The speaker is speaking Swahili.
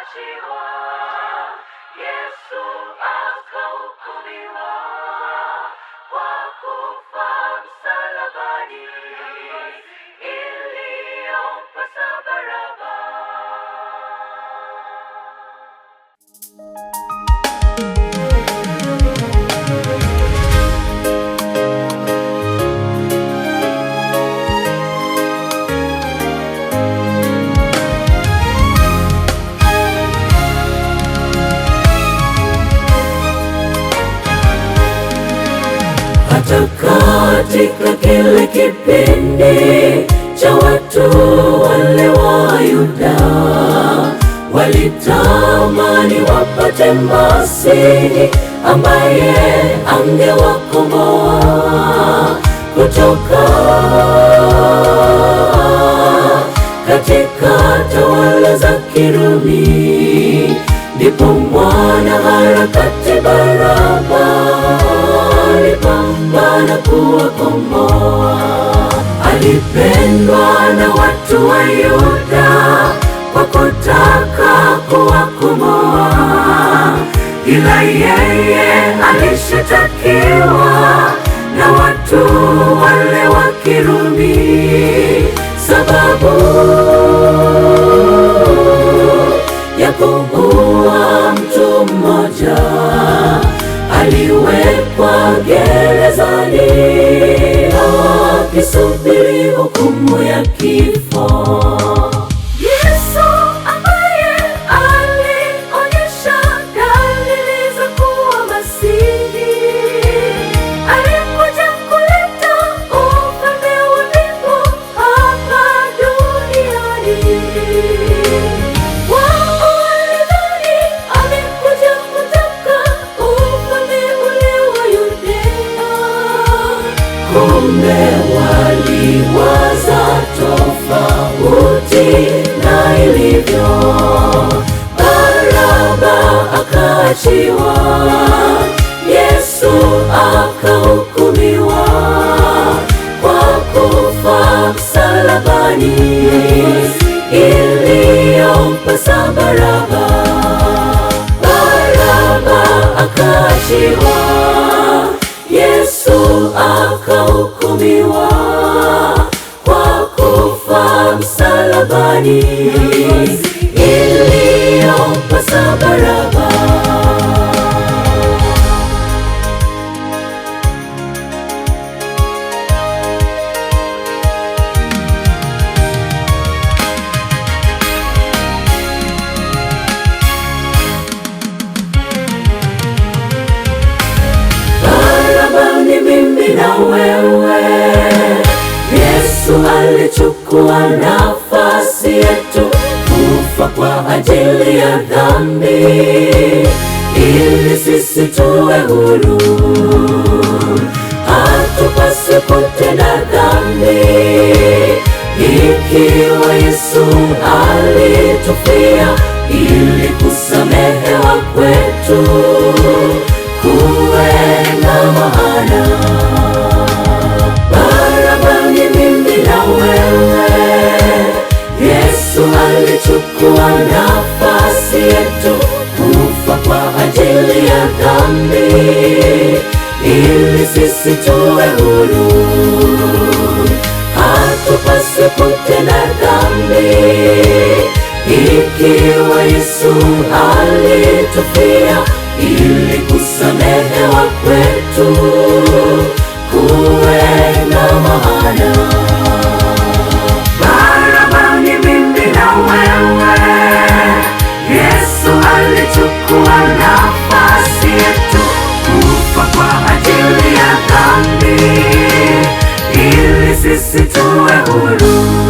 akaachiwa, Yesu akahukumiwa kwa kufa msalabani, iliyompasa Baraba. Katika kile kipindi cha watu wale wa Yuda, walitamani wapate Masihi ambaye angewakomboa kutoka katika tawala za Kirumi. Ndipo mwanaharakati Baraba alipambana kuwakomboa. Alipendwa na watu wa Yuda kwa kutaka kuwakomboa, ila yeye alishitakiwa na watu wale wa Kirumi sababu ya kuua mtu mmoja. Aliwekwa gerezani akisubiri hukumu ya kifo. Yesu ambaye alionyesha dalili za kuwa Masihi, alikuja kuleta ufalme wa mbingu hapa duniani. Kumbe waliwaza tofauti na ilivyo. Baraba akaachiwa, Yesu akahukumiwa kwa kufa msalabani, iliyompasa Baraba. Baraba akaachiwa, Yesu akahukumiwa kwa kufa msalabani, iliyompasa Baraba. Mimi na wewe, Yesu alichukua nafasi yetu, kufa kwa ajili ya dhambi, ili sisi tuwe huru. Hatupaswi kutenda dhambi, ikiwa Yesu alitufia ili kusamehewa kwetu kuwe na maana. Barabani mimi na wewe, Yesu alichukua nafasi yetu, kufa kwa ajili ya dhambi, ili sisi tuwe huru. Hatupaswi kutenda dhambi, ikiwa Yesu alitufia ili kusamehewa kwetu kuwe na maana. Barabani mimi na wewe, Yesu alichukua nafasi yetu, kufa kwa ajili ya dhambi, ili sisi tuwe huru.